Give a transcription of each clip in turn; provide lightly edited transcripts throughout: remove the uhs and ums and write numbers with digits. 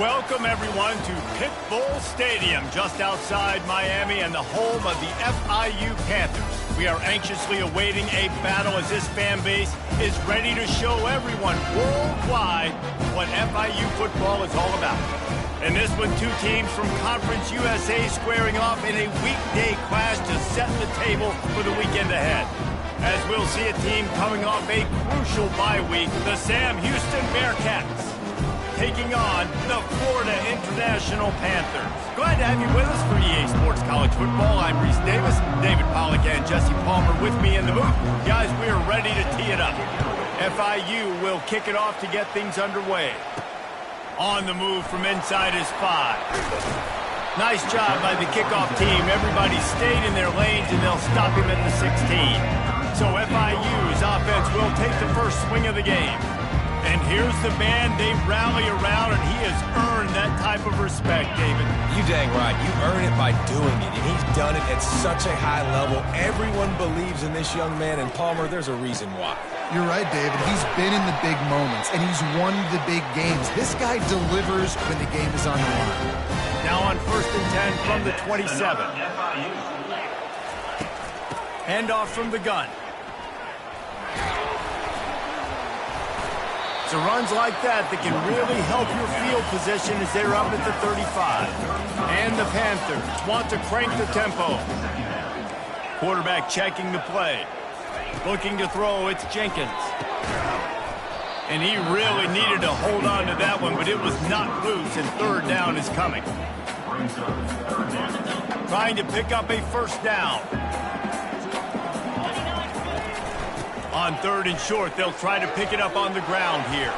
Welcome, everyone, to Pitbull Stadium, just outside Miami and the home of the FIU Panthers. We are anxiously awaiting a battle as this fan base is ready to show everyone worldwide what FIU football is all about. And this one, two teams from Conference USA squaring off in a weekday clash to set the table for the weekend ahead. As we'll see a team coming off a crucial bye week, the Sam Houston Bearcats taking on the Florida International Panthers. Glad to have you with us for EA Sports College Football. I'm Reese Davis, David Pollack and Jesse Palmer with me in the booth. Guys, we are ready to tee it up. FIU will kick it off to get things underway. On the move from inside his 5. Nice job by the kickoff team. Everybody stayed in their lanes and they'll stop him at the 16. So FIU's offense will take the first swing of the game. And here's the band they rally around, and he has earned that type of respect, David. You dang right. You earn it by doing it, and he's done it at such a high level. Everyone believes in this young man, and Palmer, there's a reason why. You're right, David. He's been in the big moments, and he's won the big games. This guy delivers when the game is on the line. Now on 1st and 10 from the 27. Handoff from the gun. It's runs like that can really help your field position as they're up at the 35. And the Panthers want to crank the tempo. Quarterback checking the play. Looking to throw, it's Jenkins. And he really needed to hold on to that one, but it was not loose, and third down is coming. Trying to pick up a first down. On 3rd and short, they'll try to pick it up on the ground here.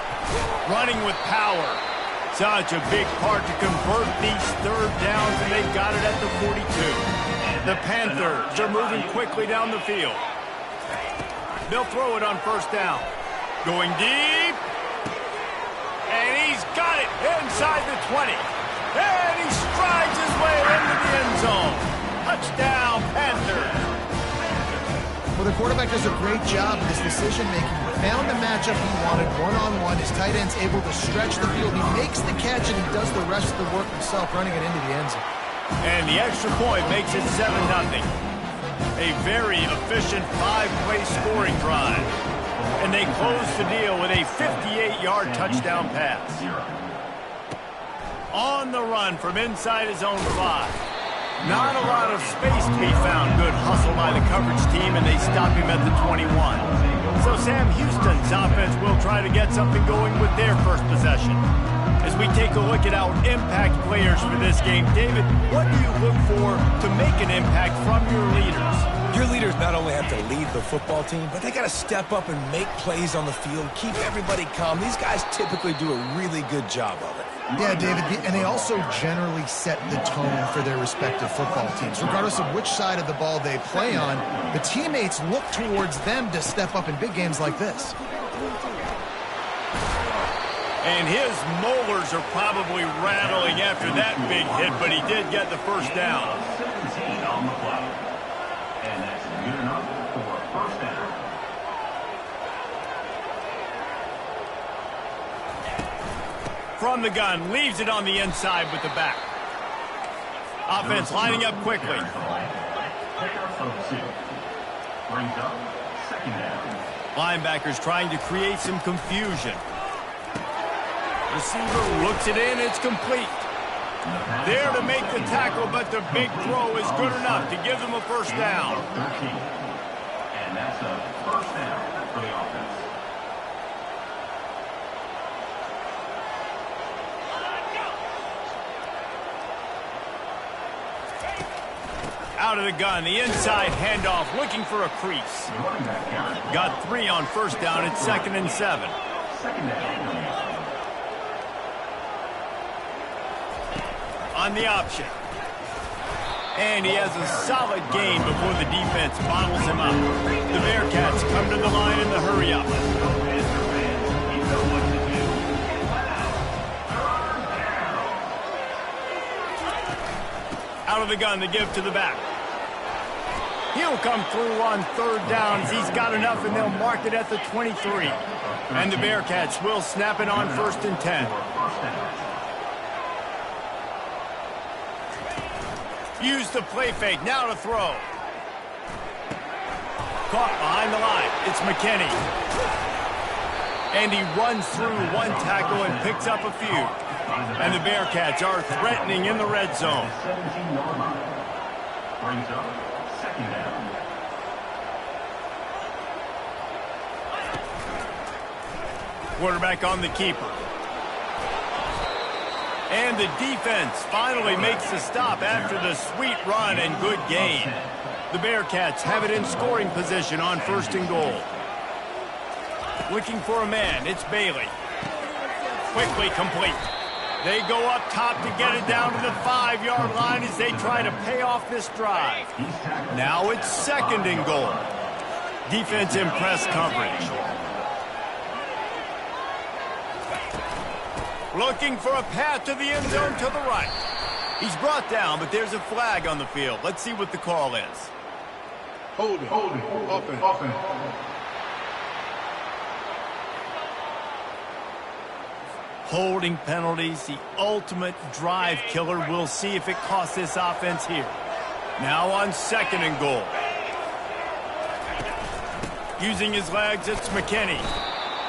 Running with power. Such a big part to convert these third downs, and they've got it at the 42. The Panthers are moving quickly down the field. They'll throw it on first down. Going deep. And he's got it inside the 20. And he strides his way into the end zone. Touchdown, Panthers. Well, the quarterback does a great job of his decision-making. Found the matchup he wanted one-on-one. His tight end's able to stretch the field. He makes the catch, and he does the rest of the work himself, running it into the end zone. And the extra point makes it 7-0. A very efficient 5-play scoring drive. And they close the deal with a 58-yard touchdown pass. On the run from inside his own 5. Not a lot of space to be found. Good hustle by the coverage team, and they stop him at the 21. So Sam Houston's offense will try to get something going with their first possession. As we take a look at our impact players for this game, David, what do you look for to make an impact from your leaders? Your leaders not only have to lead the football team, but they got to step up and make plays on the field, keep everybody calm. These guys typically do a really good job of it. Yeah, David, and they also generally set the tone for their respective football teams. Regardless of which side of the ball they play on, the teammates look towards them to step up in big games like this. And his molars are probably rattling after that big hit, but he did get the first down. 17 on the play. And that's good enough for a first down. From the gun, leaves it on the inside with the back. Offense lining up quickly. Linebackers trying to create some confusion. Receiver looks it in, it's complete. There to make the tackle, but the big throw is good enough to give them a first down. And that's a first down for the offense. Out of the gun, the inside handoff, looking for a crease. Got 3 on first down, it's 2nd and 7. On the option. And he has a solid gain before the defense bottles him up. The Bearcats come to the line in the hurry up. Out of the gun, the give to the back. He'll come through on 3rd downs. He's got enough, and they'll mark it at the 23. And the Bearcats will snap it on 1st and 10. Use the play fake, now to throw. Caught behind the line, it's McKinney. And he runs through one tackle and picks up a few. And the Bearcats are threatening in the red zone. 17-yard line. Brings up second down. Quarterback on the keeper. And the defense finally makes the stop after the sweet run and good gain. The Bearcats have it in scoring position on 1st and goal. Looking for a man, it's Bailey. Quickly complete. They go up top to get it down to the 5-yard line as they try to pay off this drive. Now it's 2nd and goal. Defense in press coverage. Looking for a path to the end zone to the right. He's brought down, but there's a flag on the field. Let's see what the call is. Holding. Offense. Holding penalties, the ultimate drive killer. We'll see if it costs this offense here. Now on 2nd and goal. Using his legs, it's McKinney.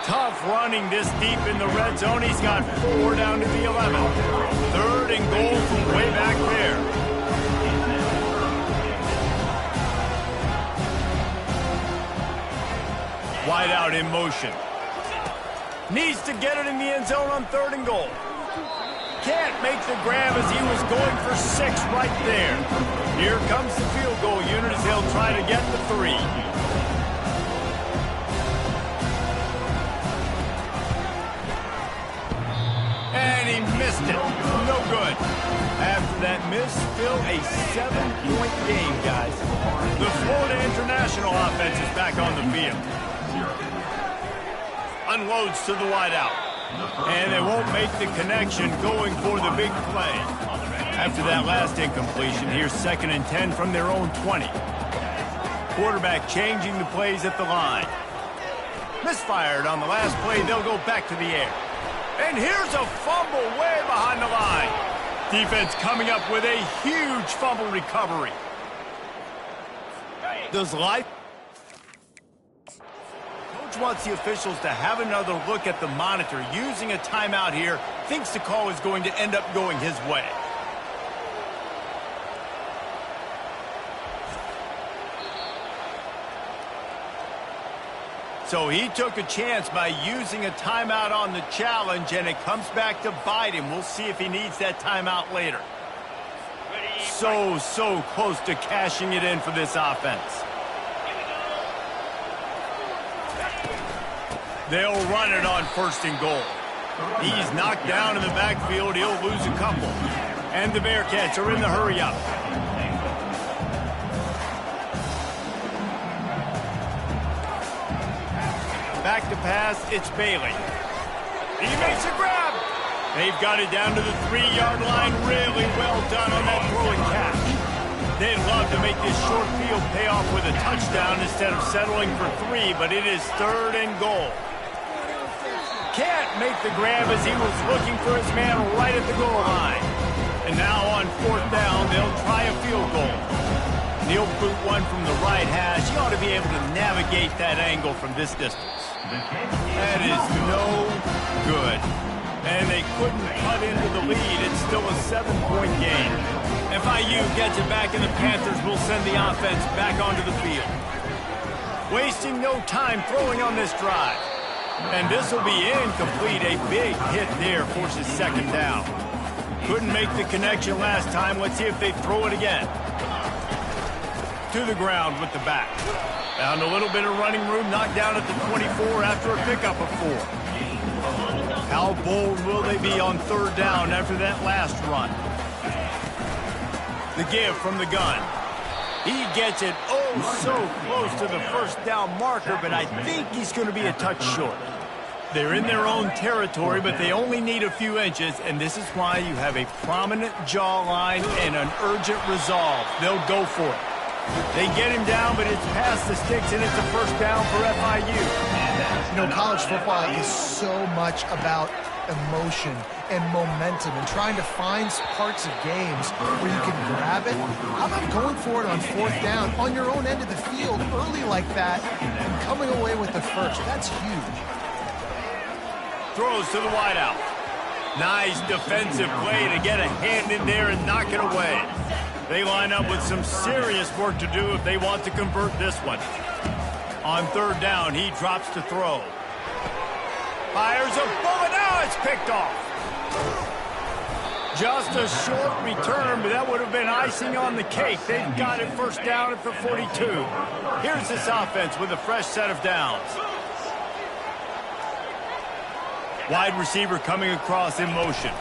Tough running this deep in the red zone. He's got 4 down to the 11. 3rd and goal from way back there. Wide out in motion. Needs to get it in the end zone on 3rd and goal. Can't make the grab as he was going for 6 right there. Here comes the field goal unit as they'll try to get the 3. And he missed it. No good. After that miss, still a 7-point game, guys. The Florida International offense is back on the field. Unloads to the wideout. And they won't make the connection going for the big play. After that last incompletion, here's 2nd and 10 from their own 20. Quarterback changing the plays at the line. Misfired on the last play. They'll go back to the air. And here's a fumble way behind the line. Defense coming up with a huge fumble recovery. Does life... Coach wants the officials to have another look at the monitor. Using a timeout here, thinks the call is going to end up going his way. So he took a chance by using a timeout on the challenge, and it comes back to bite him. We'll see if he needs that timeout later. So close to cashing it in for this offense. They'll run it on 1st and goal. He's knocked down in the backfield. He'll lose a couple. And the Bearcats are in the hurry-up. Back to pass, it's Bailey. He makes a grab. They've got it down to the 3-yard line. Really well done on that throw and catch. They'd love to make this short field pay off with a touchdown instead of settling for 3, but it is 3rd and goal. Can't make the grab as he was looking for his man right at the goal line. And now on 4th down, they'll try a field goal. He'll boot one from the right hash. He ought to be able to navigate that angle from this distance. That is no good. And they couldn't cut into the lead. It's still a 7-point game. FIU gets it back, and the Panthers will send the offense back onto the field. Wasting no time throwing on this drive. And this will be incomplete. A big hit there forces 2nd down. Couldn't make the connection last time. Let's see if they throw it again. To the ground with the back. Found a little bit of running room, knocked down at the 24 after a pickup of 4. How bold will they be on 3rd down after that last run? The give from the gun. He gets it so close to the 1st down marker, but I think he's going to be a touch short. They're in their own territory, but they only need a few inches, and this is why you have a prominent jawline and an urgent resolve. They'll go for it. They get him down, but it's past the sticks, and it's a 1st down for FIU. You know, college football is so much about emotion and momentum and trying to find parts of games where you can grab it. How about going for it on 4th down on your own end of the field early like that and coming away with the first? That's huge. Throws to the wideout. Nice defensive play to get a hand in there and knock it away. They line up with some serious work to do if they want to convert this one. On 3rd down, he drops to throw. Fires a bullet. Now it's picked off. Just a short return, but that would have been icing on the cake. They've got it 1st down at the 42. Here's this offense with a fresh set of downs. Wide receiver coming across in motion.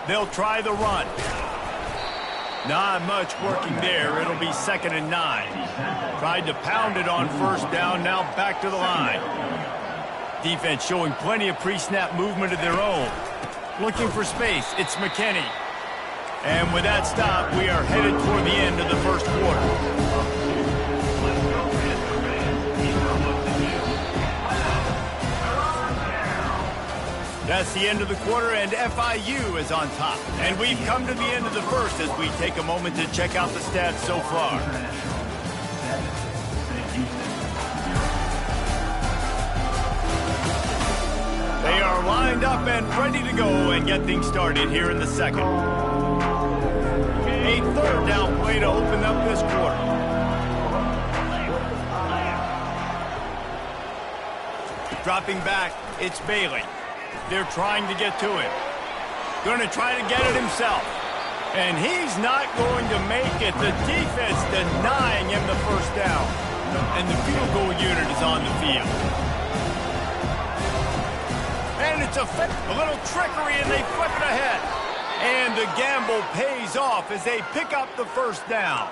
They'll try the run. Not much working there. It'll be 2nd and 9. Tried to pound it on 1st down, now back to the line. Defense showing plenty of pre-snap movement of their own. Looking for space, it's McKinney. And with that stop, we are headed toward the end of the 1st quarter. That's the end of the quarter, and FIU is on top. And we've come to the end of the 1st as we take a moment to check out the stats so far. They are lined up and ready to go and get things started here in the 2nd. A 3rd down play to open up this quarter. Dropping back, it's Bailey. They're trying to get to him. Going to try to get it himself. And he's not going to make it. The defense denying him the 1st down. And the field goal unit is on the field. And it's a little trickery, and they flip it ahead. And the gamble pays off as they pick up the 1st down.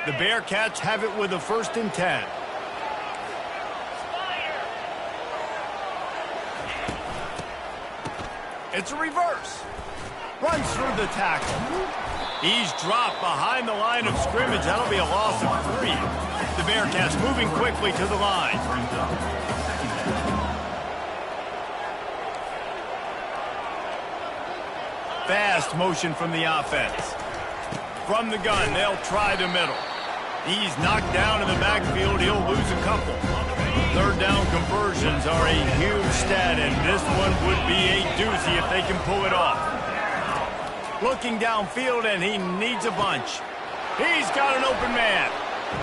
The Bearcats have it with a 1st and 10. It's a reverse. Runs through the tackle. He's dropped behind the line of scrimmage. That'll be a loss of 3. The Bearcats moving quickly to the line. Fast motion from the offense. From the gun, they'll try the middle. He's knocked down in the backfield. He'll lose a couple. 3rd down conversions are a huge stat, and this one would be a doozy if they can pull it off. Looking downfield, and he needs a bunch. He's got an open man.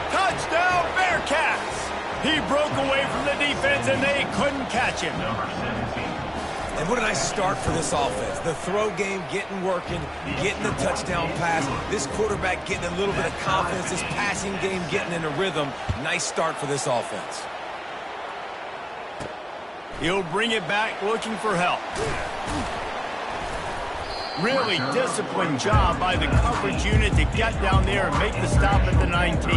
Touchdown, Bearcats! He broke away from the defense, and they couldn't catch him. And what a nice start for this offense. The throw game getting working, getting the touchdown pass. This quarterback getting a little bit of confidence. This passing game getting in a rhythm. Nice start for this offense. He'll bring it back looking for help. Really disciplined job by the coverage unit to get down there and make the stop at the 19.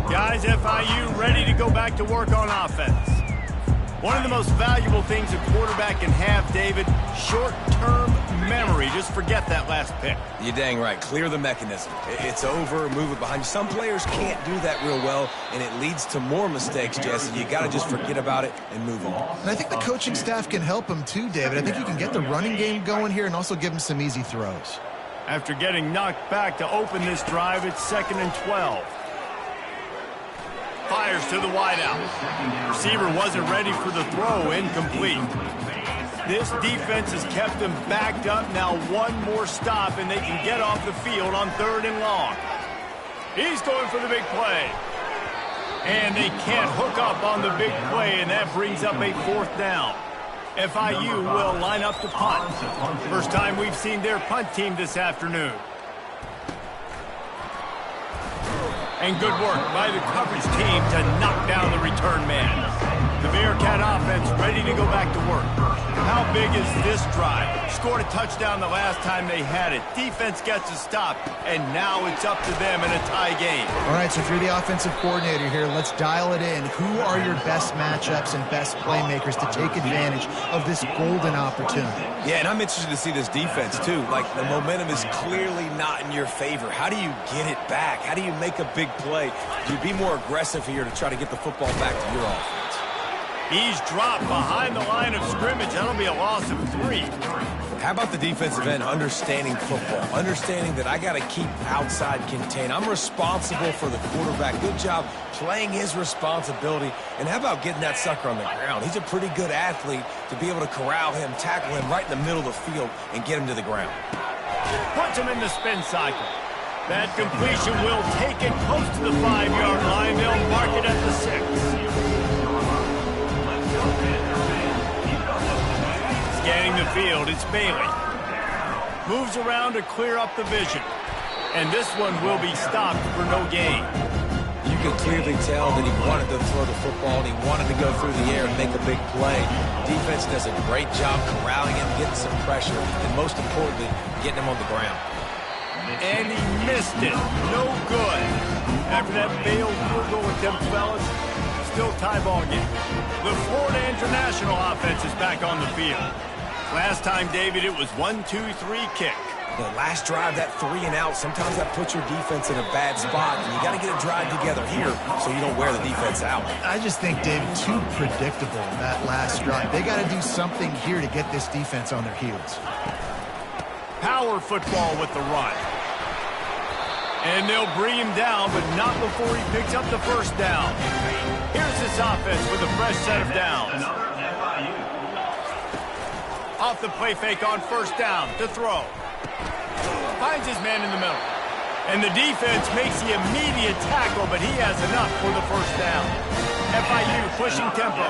Guys, FIU ready to go back to work on offense. One of the most valuable things a quarterback can have, David, short-term memory. Just forget that last pick. You're dang right. Clear the mechanism. It's over, move it behind you. Some players can't do that real well, and it leads to more mistakes, Jesse. You got to just forget about it and move on. And I think the coaching staff can help him too, David. I think you can get the running game going here and also give him some easy throws. After getting knocked back to open this drive, it's 2nd and 12. Fires to the wideout. Receiver wasn't ready for the throw, incomplete. This defense has kept them backed up. Now one more stop, and they can get off the field on 3rd and long. He's going for the big play. And they can't hook up on the big play, and that brings up a 4th down. FIU will line up to punt. First time we've seen their punt team this afternoon. And good work by the coverage team to knock down the return man. The Bearcat offense ready to go back to work. How big is this drive? Scored a touchdown the last time they had it. Defense gets a stop, and now it's up to them in a tie game. All right, so if you're the offensive coordinator here, let's dial it in. Who are your best matchups and best playmakers to take advantage of this golden opportunity? Yeah, and I'm interested to see this defense, too. Like, the momentum is clearly not in your favor. How do you get it back? How do you make a big play? Do you be more aggressive here to try to get the football back to your offense? He's dropped behind the line of scrimmage. That'll be a loss of 3. How about the defensive end understanding football, understanding that I got to keep outside contain. I'm responsible for the quarterback. Good job playing his responsibility. And how about getting that sucker on the ground? He's a pretty good athlete to be able to corral him, tackle him right in the middle of the field, and get him to the ground. Puts him in the spin cycle. That completion will take it close to the 5-yard line. They'll mark it at the 6. Scanning the field, it's Bailey. Moves around to clear up the vision. And this one will be stopped for no gain. You can clearly tell that he wanted to throw the football and he wanted to go through the air and make a big play. Defense does a great job corralling him, getting some pressure, and most importantly, getting him on the ground. And he missed it. No good. After that failed field goal attempt, fellas, still tie ball game. The Florida International offense is back on the field. Last time, David, it was 1-2-3 kick. The last drive, that 3 and out, sometimes that puts your defense in a bad spot, and you got to get a drive together here so you don't wear the defense out. I just think, David, too predictable, that last drive. They got to do something here to get this defense on their heels. Power football with the run. And they'll bring him down, but not before he picks up the first down. Here's this offense with a fresh set of downs. Off the play fake on first down to throw. Finds his man in the middle. And the defense makes the immediate tackle, but he has enough for the first down. FIU pushing tempo.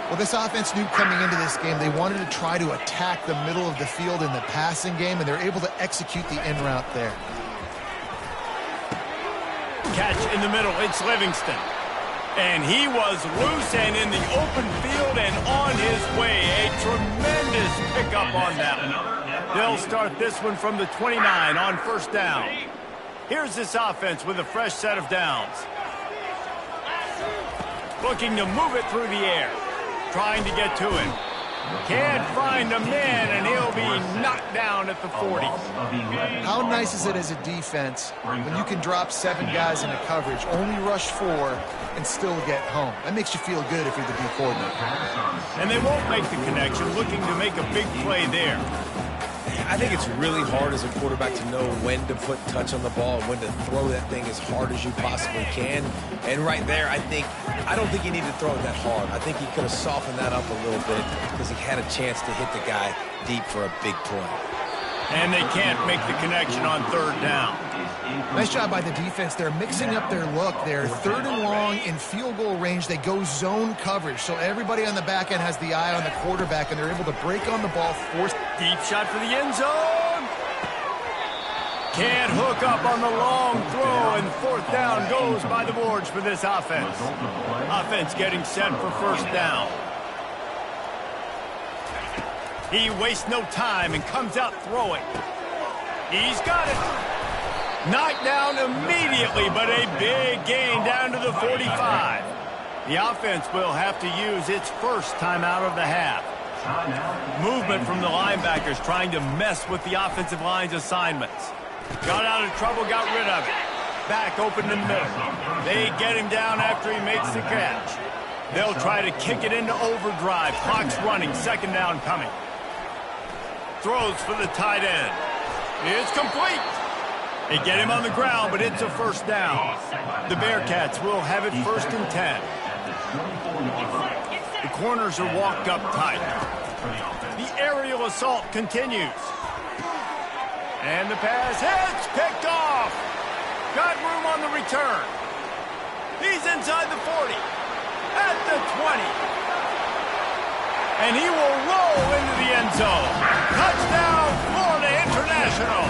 Well, this offense knew coming into this game they wanted to try to attack the middle of the field in the passing game, and they're able to execute the in route there. Catch in the middle, it's Livingston. And he was loose and in the open field and on his way. A tremendous pickup on that one. They'll start this one from the 29 on first down. Here's this offense with a fresh set of downs. Looking to move it through the air. Trying to get to him. Can't find a man, and he'll be knocked down at the 40. How nice is it as a defense when you can drop 7 guys into coverage, only rush 4, and still get home? That makes you feel good if you're the D coordinator. And they won't make the connection, looking to make a big play there. I think it's really hard as a quarterback to know when to put touch on the ball and when to throw that thing as hard as you possibly can. And right there, I don't think he needed to throw it that hard. I think he could have softened that up a little bit because he had a chance to hit the guy deep for a big play. And they can't make the connection on third down. Nice job by the defense. They're mixing up their look. They're third and long in field goal range. They go zone coverage. So everybody on the back end has the eye on the quarterback, and they're able to break on the ball, force. Deep shot for the end zone. Can't hook up on the long throw, and fourth down goes by the boards for this offense. Offense getting set for first down. He wastes no time and comes out throwing. He's got it. Knocked down immediately, but a big gain down to the 45. The offense will have to use its first timeout of the half. Movement from the linebackers trying to mess with the offensive line's assignments. Got out of trouble, got rid of it. Back open in the middle. They get him down after he makes the catch. They'll try to kick it into overdrive. Clock's running, second down coming. Throws for the tight end. It's complete. They get him on the ground, but it's a first down. The Bearcats will have it first and 10. The corners are walked up tight. The aerial assault continues. And the pass hits, picked off. Got room on the return. He's inside the 40. At the 20. And he will roll into the end zone. Touchdown, Florida International.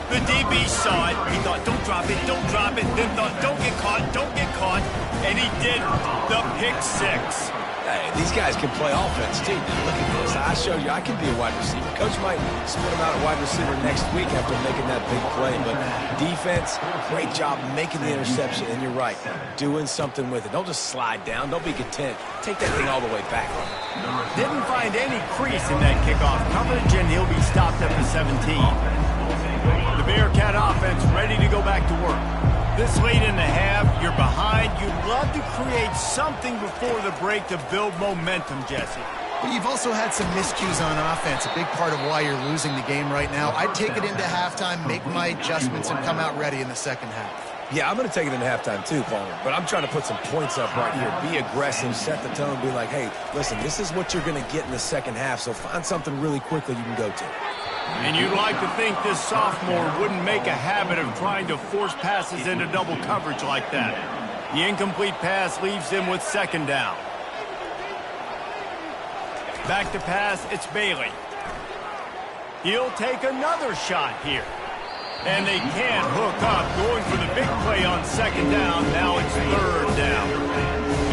The DB saw it. He thought, don't drop it, don't drop it. Then thought, don't get caught, don't get caught. And he did the pick 6. Hey, these guys can play offense, too. Look at this. I showed you I can be a wide receiver. Coach might split him out at wide receiver next week after making that big play. But defense, great job making the interception. And you're right, doing something with it. Don't just slide down. Don't be content. Take that thing all the way back. Didn't find any crease in that kickoff coverage, and he'll be stopped at the 17. The Bearcat offense ready to go back to work. This late in the half, you're behind. You'd love to create something before the break to build momentum, Jesse. But you've also had some miscues on offense, a big part of why you're losing the game right now. I'd take it into halftime, make my adjustments, and come out ready in the second half. Yeah, I'm going to take it into halftime too, Palmer. But I'm trying to put some points up right here. Be aggressive, set the tone, be like, hey, listen, this is what you're going to get in the second half, so find something really quickly you can go to. And you'd like to think this sophomore wouldn't make a habit of trying to force passes into double coverage like that. The incomplete pass leaves him with second down. Back to pass, it's Bailey. He'll take another shot here. And they can't hook up, going for the big play on second down. Now it's third down.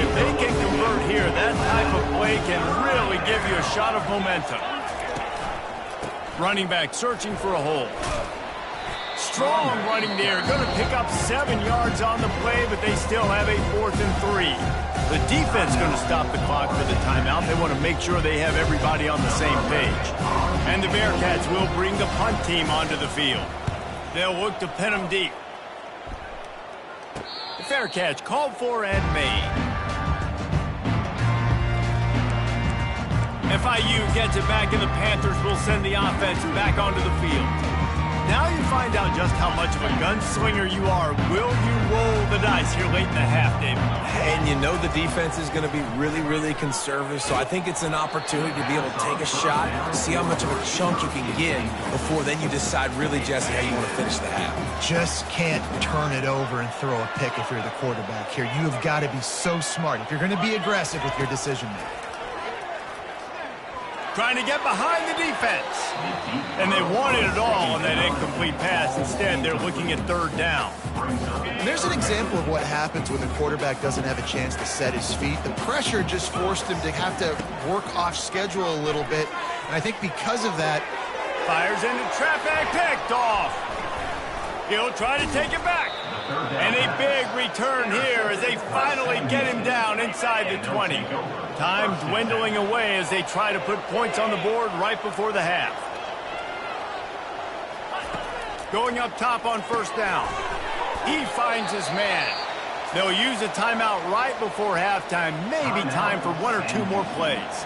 If they can convert here, that type of play can really give you a shot of momentum. Running back searching for a hole. Strong running there. Going to pick up 7 yards on the play, but they still have a 4th and 3. The defense going to stop the clock for the timeout. They want to make sure they have everybody on the same page. And the Bearcats will bring the punt team onto the field. They'll look to pin them deep. The fair catch called for and made. FIU gets it back, and the Panthers will send the offense back onto the field. Now you find out just how much of a gunslinger you are. Will you roll the dice here late in the half, David? And you know the defense is going to be really, really conservative, so I think it's an opportunity to be able to take a shot, see how much of a chunk you can get before then you decide really, Jesse, how you want to finish the half. Just can't turn it over and throw a pick if you're the quarterback here. You have got to be so smart if you're going to be aggressive with your decision-making. Trying to get behind the defense. And they wanted it all on that incomplete pass. Instead, they're looking at third down. And there's an example of what happens when the quarterback doesn't have a chance to set his feet. The pressure just forced him to have to work off schedule a little bit. And I think because of that... Fires into traffic, picked off. He'll try to take it back. And a big return here as they finally get him down inside the 20. Time dwindling away as they try to put points on the board right before the half. Going up top on first down. He finds his man. They'll use a timeout right before halftime. Maybe time for 1 or 2 more plays.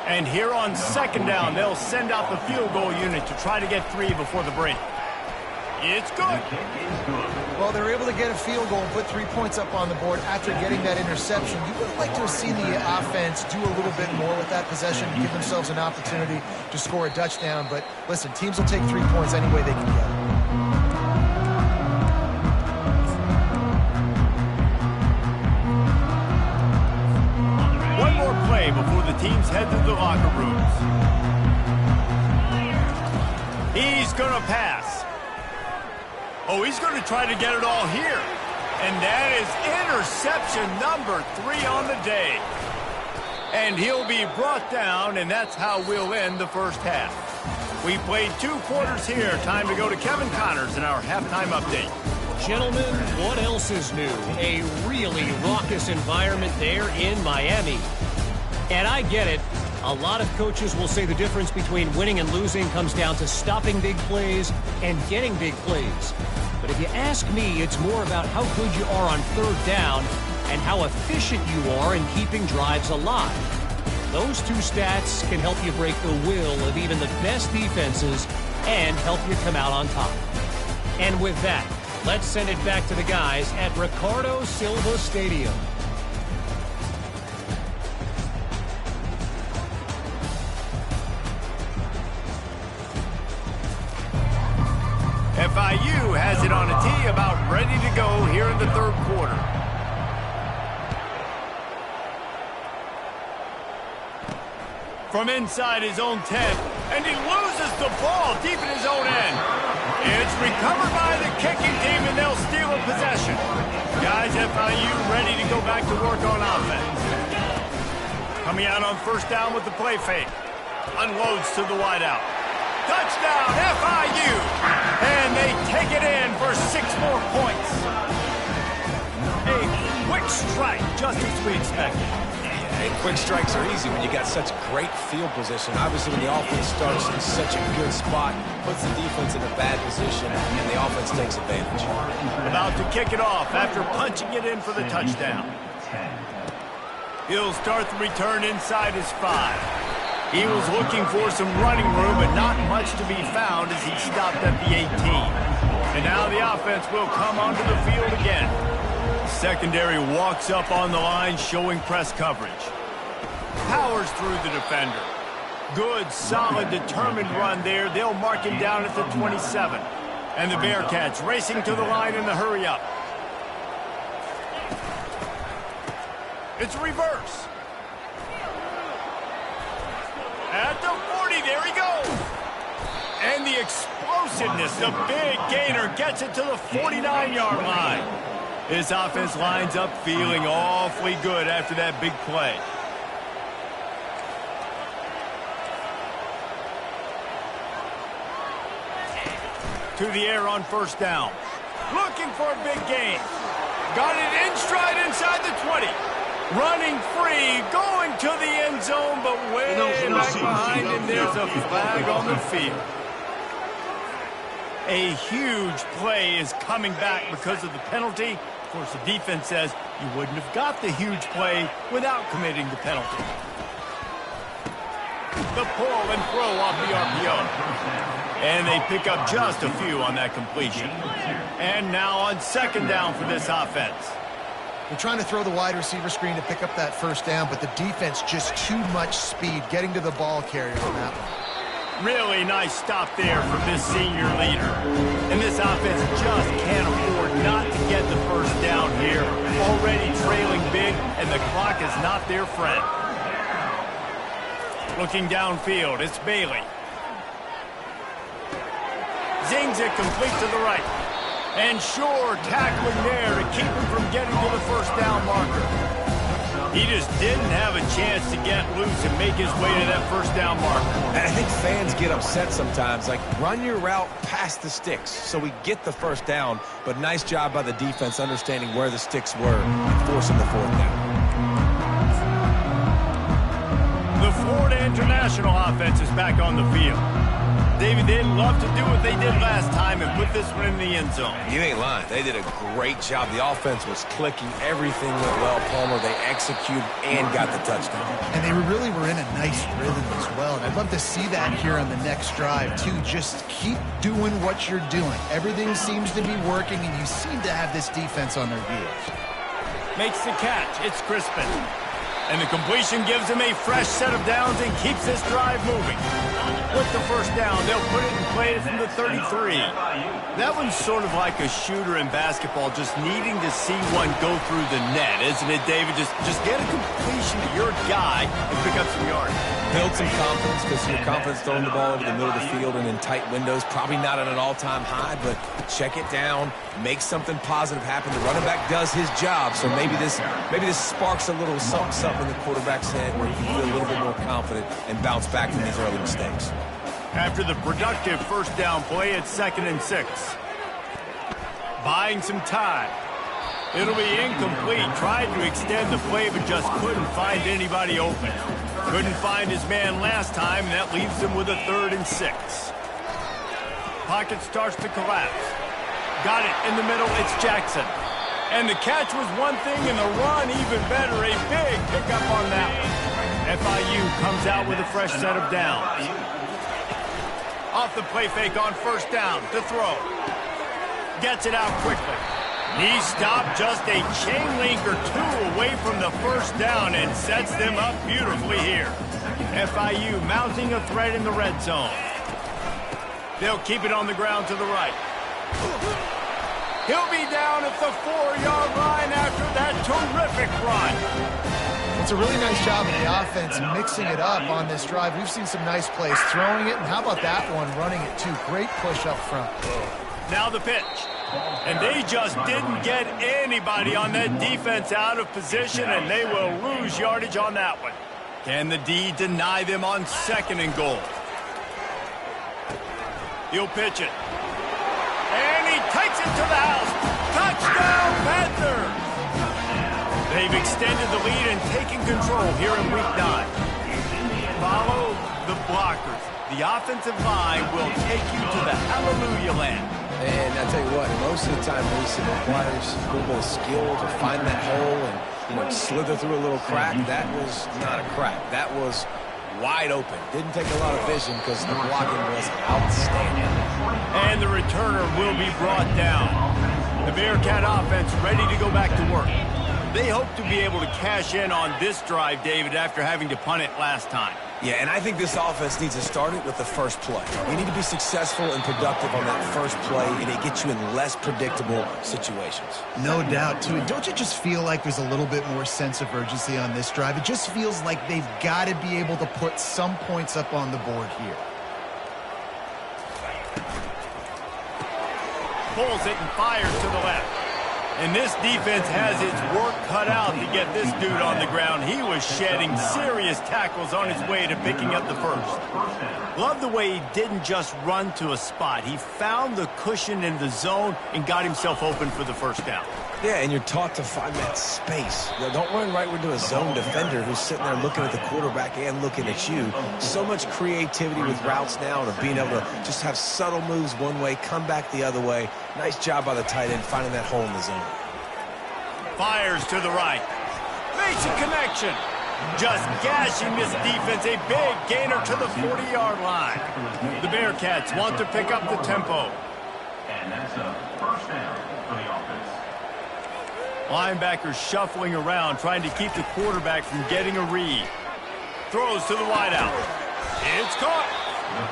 And here on second down, they'll send out the field goal unit to try to get 3 before the break. It's good. Well, they're able to get a field goal and put 3 points up on the board after getting that interception. You would have liked to have seen the offense do a little bit more with that possession, give themselves an opportunity to score a touchdown. But listen, teams will take 3 points any way they can get it. One more play before the teams head to the locker rooms. He's going to pass. Oh, he's going to try to get it all here. And that is interception number 3 on the day. And he'll be brought down, and that's how we'll end the first half. We played 2 quarters here. Time to go to Kevin Connors in our halftime update. Gentlemen, what else is new? A really raucous environment there in Miami. And I get it. A lot of coaches will say the difference between winning and losing comes down to stopping big plays and getting big plays. But if you ask me, it's more about how good you are on third down and how efficient you are in keeping drives alive. Those 2 stats can help you break the will of even the best defenses and help you come out on top. And with that, let's send it back to the guys at Ricardo Silva Stadium. FIU has it on a tee, about ready to go here in the third quarter. From inside his own 10, and he loses the ball deep in his own end. It's recovered by the kicking team, and they'll steal a possession. Guys, FIU ready to go back to work on offense. Coming out on first down with the play fake. Unloads to the wideout. Touchdown, FIU! And they take it in for 6 more points. A quick strike, just as we expected. Hey, quick strikes are easy when you got such great field position. Obviously, when the offense starts in such a good spot, puts the defense in a bad position, and the offense takes advantage. About to kick it off after punching it in for the touchdown. He'll start the return inside his 5. He was looking for some running room, but not much to be found as he stopped at the 18. And now the offense will come onto the field again. Secondary walks up on the line, showing press coverage. Powers through the defender. Good, solid, determined run there. They'll mark him down at the 27. And the Bearcats racing to the line in the hurry-up. It's reverse. At the 40, there he goes. And the explosiveness, the big gainer gets it to the 49-yard line. His offense lines up feeling awfully good after that big play. To the air on first down. Looking for a big gain. Got it in stride inside the 20. Running free, going to the end zone, but way back behind him, there's a flag on the field. A huge play is coming back because of the penalty. Of course, the defense says you wouldn't have got the huge play without committing the penalty. The pull and throw off the RPO. And they pick up just a few on that completion. And now on second down for this offense. They're trying to throw the wide receiver screen to pick up that first down, but the defense just too much speed getting to the ball carrier on that one. Really nice stop there from this senior leader. And this offense just can't afford not to get the first down here. Already trailing big, and the clock is not their friend. Looking downfield, it's Bailey. Zings it complete to the right. And Shore tackling there to keep him from getting to the first down marker. He just didn't have a chance to get loose and make his way to that first down marker. And I think fans get upset sometimes, like run your route past the sticks so we get the first down, but nice job by the defense understanding where the sticks were and forcing the fourth down. The Florida International offense is back on the field. David, they'd love to do what they did last time and put this one in the end zone. You ain't lying. They did a great job. The offense was clicking. Everything went well, Palmer. They executed and got the touchdown. And they really were in a nice rhythm as well. And I'd love to see that here on the next drive, too. Just keep doing what you're doing. Everything seems to be working, and you seem to have this defense on their heels. Makes the catch. It's Crispin. And the completion gives him a fresh set of downs and keeps this drive moving. With the first down, they'll put it in play from the 33. That one's sort of like a shooter in basketball, just needing to see one go through the net, isn't it, David? Just get a completion to your guy and pick up some yards. Build some confidence, because your confidence throwing the ball over the middle of the field and in tight windows, probably not at an all-time high, but check it down, make something positive happen. The running back does his job, so maybe this sparks a little something in the quarterback's head where he can feel a little bit more confident and bounce back from these early mistakes. After the productive first down play, it's 2nd and 6. Buying some time. It'll be incomplete. Tried to extend the play, but just couldn't find anybody open. Couldn't find his man last time, and that leaves him with a 3rd and 6. Pocket starts to collapse. Got it in the middle. It's Jackson. And the catch was one thing, and the run even better. A big pickup on that one. FIU comes out with a fresh set of downs. Off the play fake on first down to throw. Gets it out quickly. He stopped just a chain link or two away from the first down and sets them up beautifully here. FIU mounting a threat in the red zone. They'll keep it on the ground to the right. He'll be down at the 4-yard line after that terrific run. It's a really nice job of the offense mixing it up on this drive. We've seen some nice plays throwing it, and how about that one running it too? Great push up front. Now the pitch. And they just didn't get anybody on that defense out of position, and they will lose yardage on that one. Can the D deny them on 2nd and goal? He'll pitch it. And he takes it to the house. Touchdown, Panthers! They've extended the lead and taken control here in Week 9. Follow the blockers. the offensive line will take you to the hallelujah land. And I tell you what, most of the time, Reese, it requires a little bit of skill to find that hole and, slither through a little crack. That was not a crack. That was wide open. Didn't take a lot of vision because the blocking was outstanding. And the returner will be brought down. The Bearcat offense ready to go back to work. They hope to be able to cash in on this drive, David, after having to punt it last time. Yeah, and I think this offense needs to start it with the first play. You need to be successful and productive on that first play, and it gets you in less predictable situations. No doubt, too. Don't you just feel like there's a little bit more sense of urgency on this drive? It just feels like they've got to be able to put some points up on the board here. Pulls it and fires to the left. And this defense has its work cut out to get this dude on the ground. He was shedding serious tackles on his way to picking up the first. Love the way he didn't just run to a spot. He found the cushion in the zone and got himself open for the first down. Yeah, and you're taught to find that space. Don't run right into a zone defender who's sitting there looking at the quarterback and looking at you. So much creativity with routes now to being able to just have subtle moves one way, come back the other way. Nice job by the tight end finding that hole in the zone. Fires to the right. Makes a connection. Just gashing this defense. A big gainer to the 40-yard line. The Bearcats want to pick up the tempo. And that's a first down for the offense. Linebackers shuffling around, trying to keep the quarterback from getting a read. Throws to the wideout. It's caught.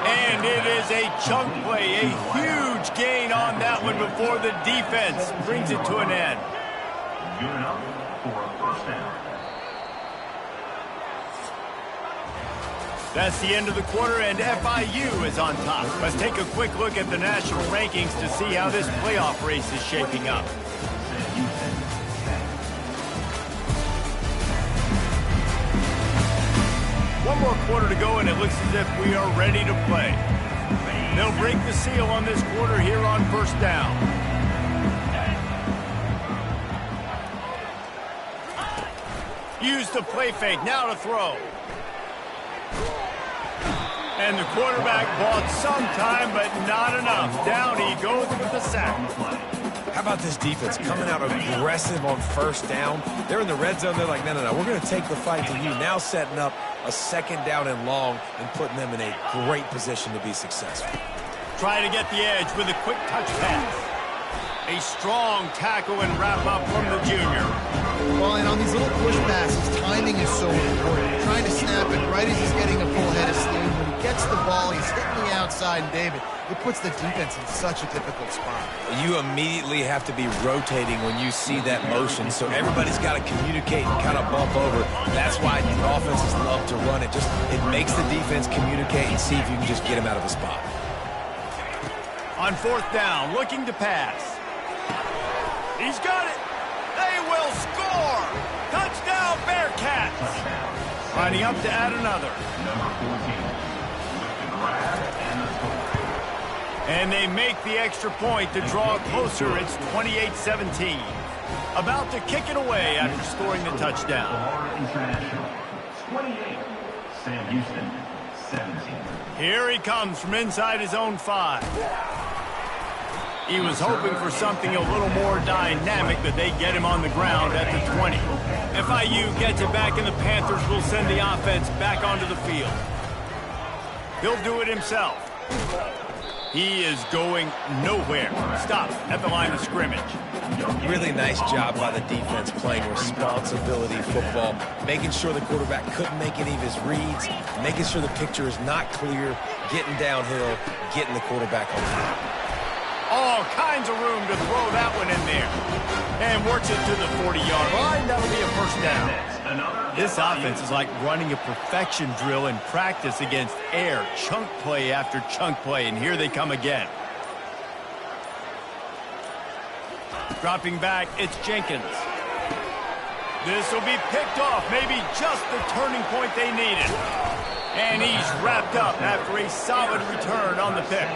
And it is a chunk play. A huge gain on that one before the defense brings it to an end. Good enough for a first down. That's the end of the quarter, and FIU is on top. Let's take a quick look at the national rankings to see how this playoff race is shaping up. One more quarter to go, and it looks as if we are ready to play. They'll break the seal on this quarter here on first down. Use the play fake, now to throw. And the quarterback bought some time, but not enough. Down he goes with the sack. How about this defense coming out aggressive on first down? They're in the red zone. They're like, no, we're going to take the fight to you. Now setting up a second down and long and putting them in a great position to be successful. Trying to get the edge with a quick touch pass. A strong tackle and wrap up from the junior. Well, and on these little push passes, timing is so important. Trying to snap it right as he's getting a full head of steam. When he gets the ball, he's hitting the outside, and David, it puts the defense in such a difficult spot. You immediately have to be rotating when you see that motion, so everybody's got to communicate and kind of bump over. That's why the offenses love to run it. It makes the defense communicate and see if you can just get him out of a spot. On fourth down, looking to pass. He's got it. They will score. Touchdown, Bearcats. Lining up to add another. Number 14 with the grab and the score. And they make the extra point to draw closer. It's 28-17. About to kick it away after scoring the touchdown. Florida International 28. Sam Houston 17. Here he comes from inside his own 5. He was hoping for something a little more dynamic, but they get him on the ground at the 20. FIU gets it back, and the Panthers will send the offense back onto the field. He'll do it himself. He is going nowhere. Stop at the line of scrimmage. Really nice job by the defense playing responsibility football, making sure the quarterback couldn't make any of his reads, making sure the picture is not clear, getting downhill, getting the quarterback on the field. All kinds of room to throw that one in there. And works it to the 40-yard line. That'll be a first down. This offense is like running a perfection drill in practice against air. Chunk play after chunk play, and here they come again. Dropping back, it's Jenkins. This will be picked off. Maybe just the turning point they needed. And he's wrapped up after a solid return on the pick.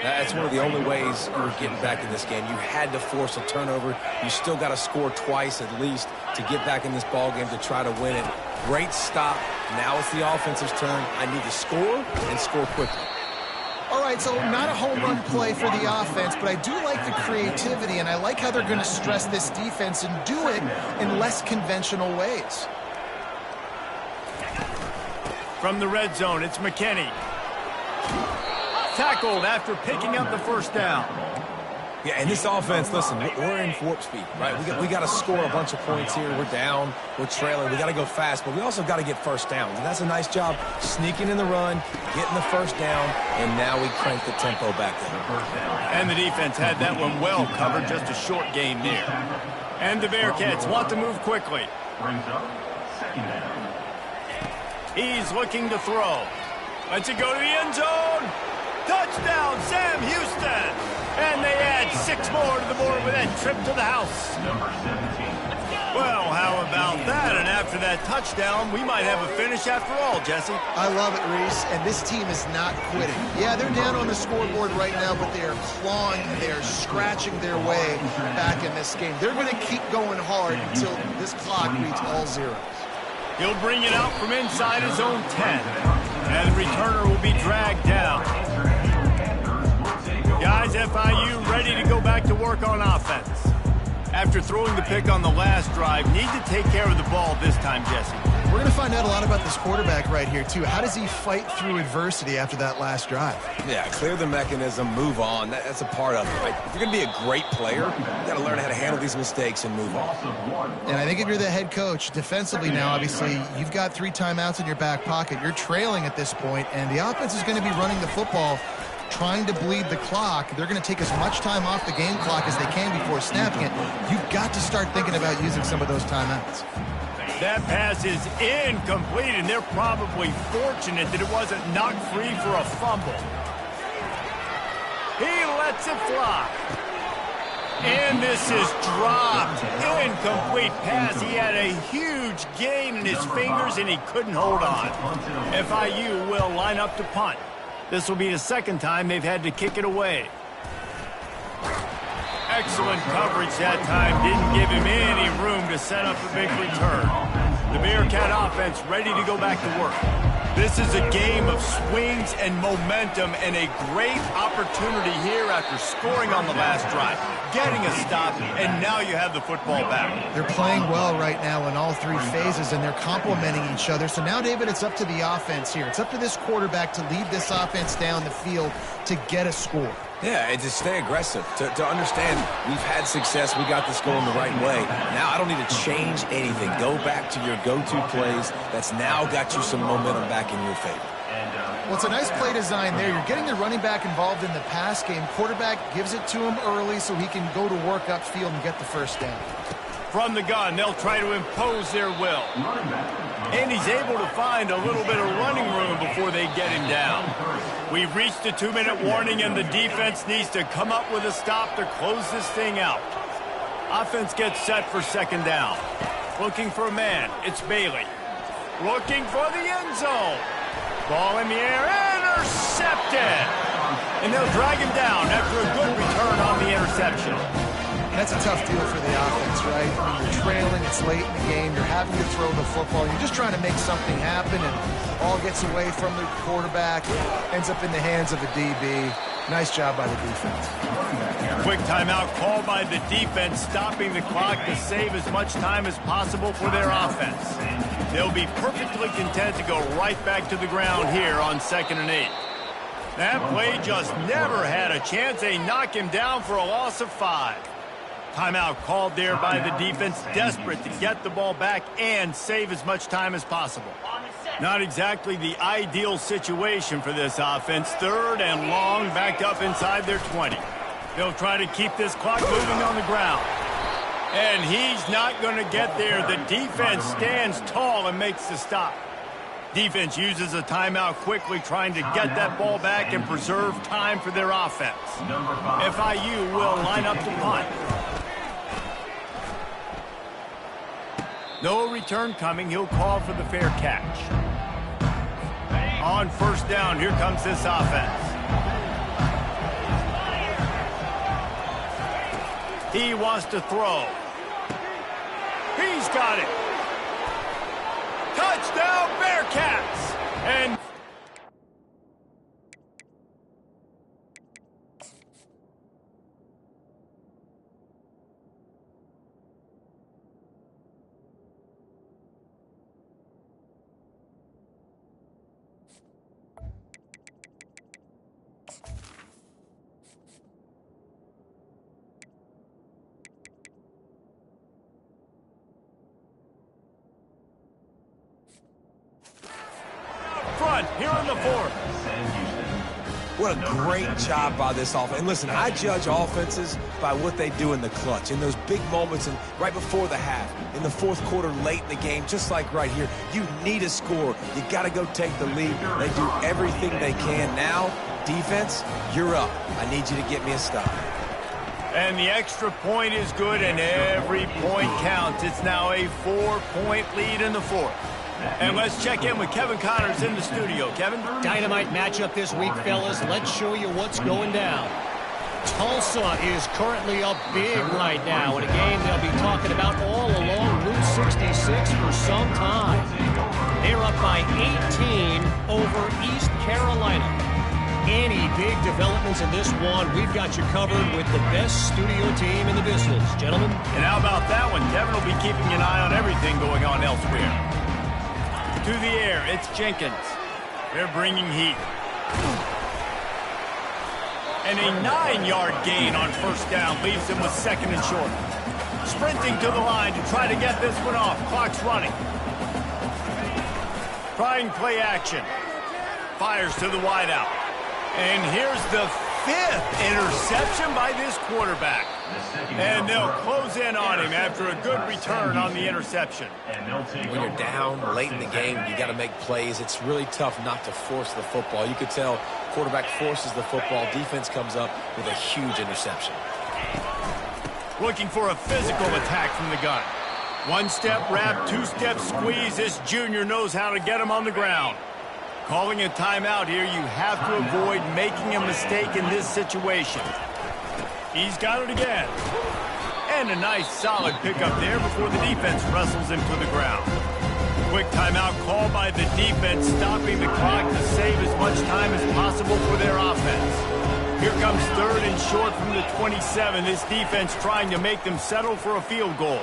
That's one of the only ways you were getting back in this game. You had to force a turnover. You still got to score twice at least to get back in this ball game to try to win it. Great stop, Now it's the offensive's turn. I need to score and score quickly. All right, so not a home run play for the offense, but I do like the creativity, and I like how they're going to stress this defense and do it in less conventional ways. From the red zone, it's McKinney. Tackled after picking up the first down. Yeah, and this offense, listen, we're in warp speed, right? We got to score a bunch of points here. We're down, we're trailing. We got to go fast, but we also got to get first downs. And that's a nice job sneaking in the run, getting the first down, and now we crank the tempo back in. And the defense had that one well covered, just a short gain there. And the Bearcats want to move quickly. Brings up second down. He's looking to throw. Lets it go to the end zone. Touchdown, Sam Houston. And they add 6 more to the board with that trip to the house. Number 17. Well, how about that? And after that touchdown, we might have a finish after all, Jesse. I love it, Reese, and this team is not quitting. Yeah, they're down on the scoreboard right now, but they are clawing and they are scratching their way back in this game. They're going to keep going hard until this clock reads all zeros. He'll bring it out from inside his own 10. And the returner will be dragged down. Guys, FIU ready to go back to work on offense. After throwing the pick on the last drive, need to take care of the ball this time, Jesse. We're going to find out a lot about this quarterback right here, too. How does he fight through adversity after that last drive? Yeah, clear the mechanism, move on. That's a part of it, right? If you're going to be a great player, you got to learn how to handle these mistakes and move on. And I think if you're the head coach, defensively now, obviously, you've got 3 timeouts in your back pocket. You're trailing at this point, and the offense is going to be running the football, trying to bleed the clock. They're going to take as much time off the game clock as they can before snapping it. You've got to start thinking about using some of those timeouts. That pass is incomplete, and they're probably fortunate that it wasn't knocked free for a fumble. He lets it fly. And this is dropped. Incomplete pass. He had a huge gain in his fingers, and he couldn't hold on. FIU will line up to punt. This will be the second time they've had to kick it away. Excellent coverage that time. Didn't give him any room to set up a big return. The Bearcat offense ready to go back to work. This is a game of swings and momentum and a great opportunity here after scoring on the last drive, getting a stop, and now you have the football back. They're playing well right now in all 3 phases, and they're complementing each other. So now, David, it's up to the offense here. It's up to this quarterback to lead this offense down the field to get a score. Yeah, and to stay aggressive, to understand we've had success, we got this going the right way. Now I don't need to change anything. Go back to your go-to plays. That's now got you some momentum back in your favor. Well, it's a nice play design there. You're getting the running back involved in the pass game. Quarterback gives it to him early so he can go to work upfield and get the first down. From the gun, they'll try to impose their will. And he's able to find a little bit of running room before they get him down. We've reached a 2-minute warning, and the defense needs to come up with a stop to close this thing out. Offense gets set for second down. Looking for a man. It's Bailey. Looking for the end zone. Ball in the air. Intercepted. And they'll drag him down after a good return on the interception. That's a tough deal for the offense, right? I mean, you're trailing, it's late in the game, you're having to throw the football, you're just trying to make something happen, and all gets away from the quarterback, ends up in the hands of a DB. Nice job by the defense. Quick timeout called by the defense, stopping the clock to save as much time as possible for their offense. They'll be perfectly content to go right back to the ground here on 2nd and 8. That play just never had a chance. They knock him down for a loss of 5. Timeout called there by the defense, desperate to get the ball back and save as much time as possible. Not exactly the ideal situation for this offense. 3rd and long, backed up inside their 20. They'll try to keep this clock moving on the ground. And he's not going to get there. The defense stands tall and makes the stop. Defense uses a timeout quickly, trying to get that ball back and preserve time for their offense. FIU will line up to punt. No return coming. He'll call for the fair catch. On first down, here comes this offense. He wants to throw. He's got it. Touchdown, Bearcats! And front here in the fourth. What a great job by this offense. And listen, I judge offenses by what they do in the clutch, in those big moments and right before the half, in the fourth quarter, late in the game, just like right here. You need a score. You got to go take the lead. They do everything they can. Now, defense, you're up. I need you to get me a stop. And the extra point is good, and every point counts. It's now a 4-point lead in the fourth. And let's check in with Kevin Connors in the studio. Kevin? Dynamite matchup this week, fellas. Let's show you what's going down. Tulsa is currently up big right now in a game they'll be talking about all along Route 66 for some time. They're up by 18 over East Carolina. Any big developments in this one, we've got you covered with the best studio team in the business. Gentlemen? And how about that one? Kevin will be keeping an eye on everything going on elsewhere. To the air, it's Jenkins. They're bringing heat. And a 9-yard gain on first down leaves him with second and short. Sprinting to the line to try to get this one off. Clock's running. Trying play action. Fires to the wideout. And here's the 5th interception by this quarterback. And they'll close in on him after a good return on the interception. When you're down late in the game, you got to make plays. It's really tough not to force the football. You could tell quarterback forces the football. Defense comes up with a huge interception. Looking for a physical attack from the gun. One-step wrap, two-step squeeze. This junior knows how to get him on the ground. Calling a timeout here, you have to avoid making a mistake in this situation. He's got it again. And a nice solid pickup there before the defense wrestles him to the ground. Quick timeout called by the defense, stopping the clock to save as much time as possible for their offense. Here comes third and short from the 27. This defense trying to make them settle for a field goal.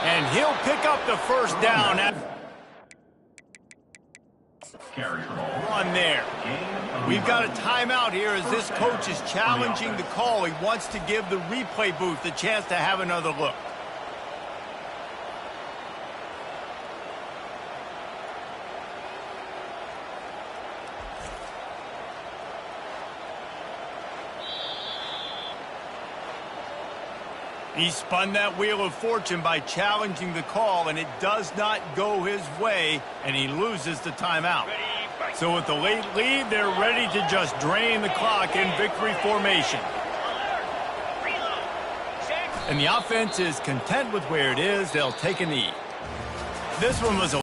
And he'll pick up the first down at run there. We've got a timeout here as this coach is challenging the call. He wants to give the replay booth a chance to have another look. He spun that wheel of fortune by challenging the call, and it does not go his way, and he loses the timeout. So with the late lead, they're ready to just drain the clock in victory formation. And the offense is content with where it is. They'll take a knee. This one was a